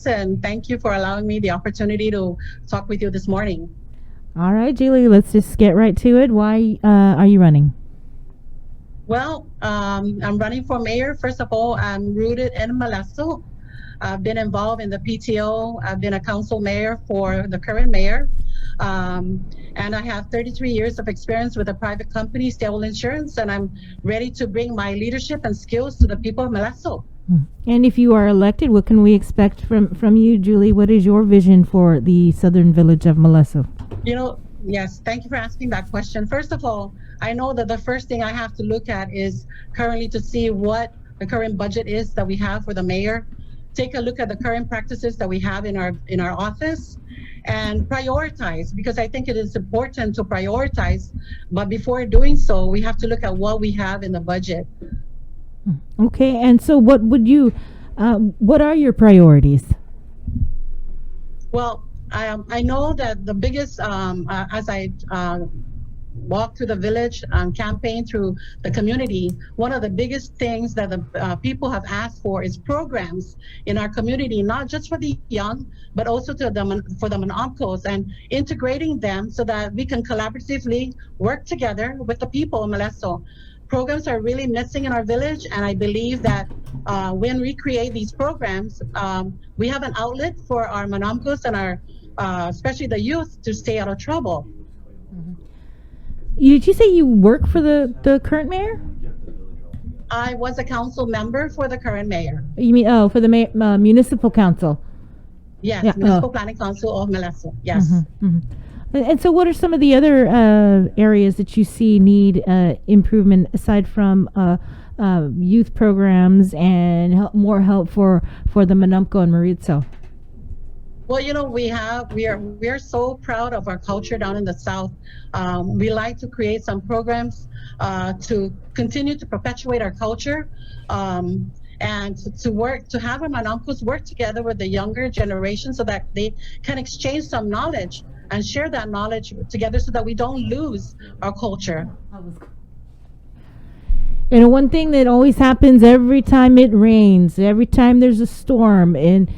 and thank you for allowing me the opportunity to talk with you this morning. All right, Julie, let's just get right to it. Why are you running? Well, I'm running for mayor. First of all, I'm rooted in Molesto. I've been involved in the PTO. I've been a council mayor for the current mayor. And I have 33 years of experience with a private company, Stable Insurance, and I'm ready to bring my leadership and skills to the people of Molesto. And if you are elected, what can we expect from you, Julie? What is your vision for the southern village of Molesto? Yes, thank you for asking that question. First of all, I know that the first thing I have to look at is currently to see what the current budget is that we have for the mayor. Take a look at the current practices that we have in our office and prioritize, because I think it is important to prioritize. But before doing so, we have to look at what we have in the budget. Okay, and so what are your priorities? Well, I know that the biggest, as I walk through the village and campaign through the community, one of the biggest things that the people have asked for is programs in our community, not just for the young, but also for the Monomcos, and integrating them so that we can collaboratively work together with the people in Molesto. Programs are really missing in our village, and I believe that when we create these programs, we have an outlet for our Monomcos and our especially the youth to stay out of trouble. Did you say you work for the current mayor? I was a council member for the current mayor. You mean for the municipal council? Yes, Yeah, Municipal Planning Council of Molesto. Yes. And so, what are some of the other areas that you see need improvement aside from youth programs and more help for the Manumco and Maritzo? Well, we are so proud of our culture down in the South. We like to create some programs to continue to perpetuate our culture, and to have our Manomcos work together with the younger generation so that they can exchange some knowledge and share that knowledge together so that we don't lose our culture. One thing that always happens every time it rains, every time there's a storm, and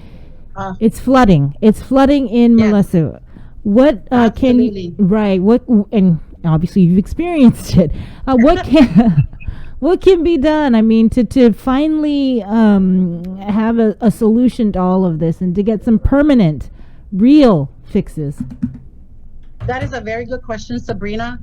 it's flooding. It's flooding in Molesto. What can you, right? What, and obviously you've experienced it. What can be done? I mean, to finally have a solution to all of this and to get some permanent, real fixes. That is a very good question, Sabrina.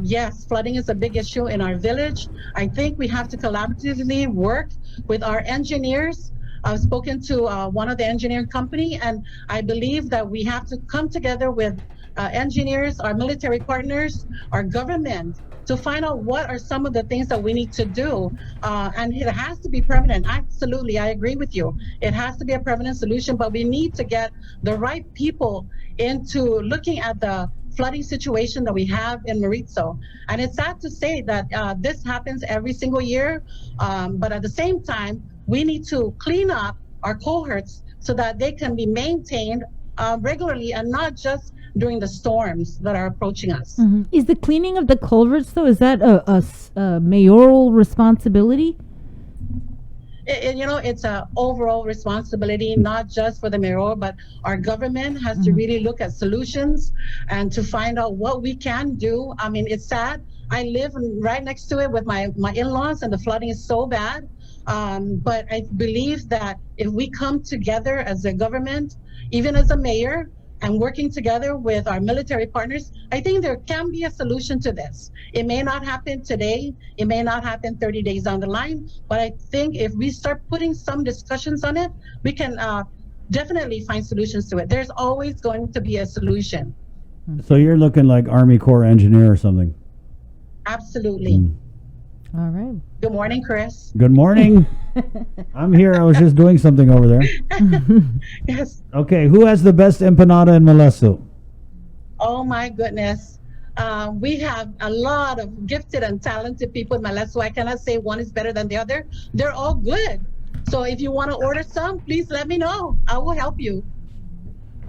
Yes, flooding is a big issue in our village. I think we have to collaboratively work with our engineers. I've spoken to one of the engineering company, and I believe that we have to come together with engineers, our military partners, our government, to find out what are some of the things that we need to do. And it has to be permanent. Absolutely, I agree with you. It has to be a permanent solution, but we need to get the right people into looking at the flooding situation that we have in Maritzo. And it's sad to say that this happens every single year, but at the same time, we need to clean up our cohorts so that they can be maintained regularly and not just during the storms that are approaching us. Is the cleaning of the culverts, though, is that a mayoral responsibility? It's an overall responsibility, not just for the mayor, but our government has to really look at solutions and to find out what we can do. I mean, it's sad. I live right next to it with my in-laws, and the flooding is so bad. But I believe that if we come together as a government, even as a mayor, and working together with our military partners, I think there can be a solution to this. It may not happen today, it may not happen 30 days down the line, but I think if we start putting some discussions on it, we can definitely find solutions to it. There's always going to be a solution. So you're looking like Army Corps engineer or something? Absolutely. All right. Good morning, Chris. Good morning. I'm here. I was just doing something over there. Yes. Okay, who has the best empanada in Molesto? Oh my goodness. We have a lot of gifted and talented people in Molesto. I cannot say one is better than the other. They're all good. So if you want to order some, please let me know. I will help you.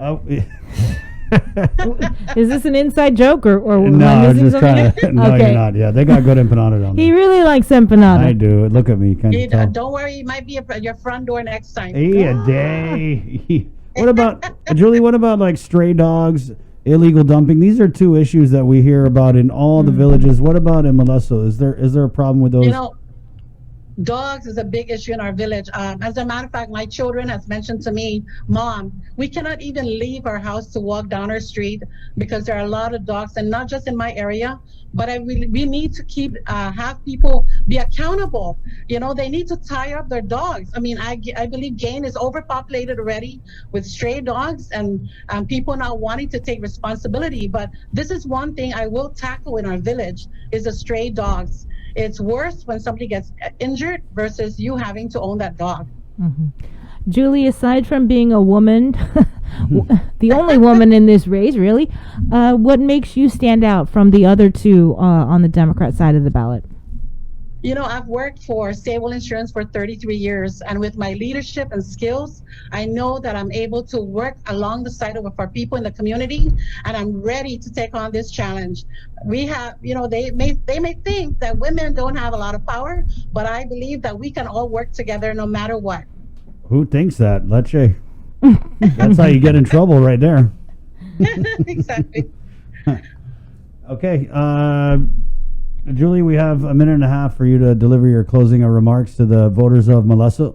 Oh, Is this an inside joke or am No, I I was missing just something? trying to. No, Okay. you're not. Yeah, they got good empanada down He there. really likes empanada. I do. Look at me. Can't you tell? Don't worry, it might be at your front door next time. Hey, a day. What about Julie? What about like stray dogs, illegal dumping? These are two issues that we hear about in all the villages. What about in Molesto? Is there a problem with those? You know, dogs is a big issue in our village. As a matter of fact, my children has mentioned to me, Mom, we cannot even leave our house to walk down our street because there are a lot of dogs, and not just in my area, but we need to keep have people be accountable. You know, they need to tie up their dogs. I mean, I believe Gain is overpopulated already with stray dogs and people not wanting to take responsibility. But this is one thing I will tackle in our village is the stray dogs. It's worse when somebody gets injured versus you having to own that dog. Mm-hmm. Julie, aside from being a woman, the only woman in this race, really, what makes you stand out from the other two on the Democrat side of the ballot? You know, I've worked for Stable Insurance for 33 years, and with my leadership and skills, I know that I'm able to work along the side of our people in the community, and I'm ready to take on this challenge. We have, you know, they may think that women don't have a lot of power, but I believe that we can all work together no matter what. Who thinks that? Leche. That's how you get in trouble right there. Exactly. Okay. Julie, we have a minute and a half for you to deliver your closing remarks to the voters of Molesto.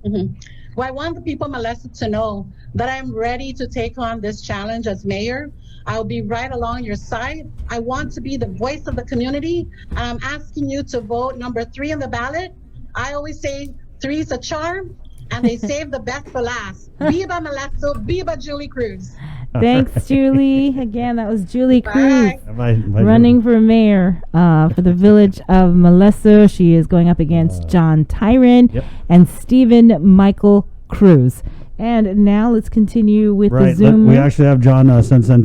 Mm-hmm. Well, I want the people of Molesto to know that I'm ready to take on this challenge as mayor. I'll be right along your side. I want to be the voice of the community. I'm asking you to vote number 3 on the ballot. I always say 3 is a charm, and they save the best for last. Viva Molesto, viva Julie Cruz. Thanks, Julie. Again, that was Julie Cruz Bye, running for mayor for the village of Molesto. She is going up against John Tyron and Stephen Michael Cruz. And now let's continue with the Zoom. We actually have John Tyron.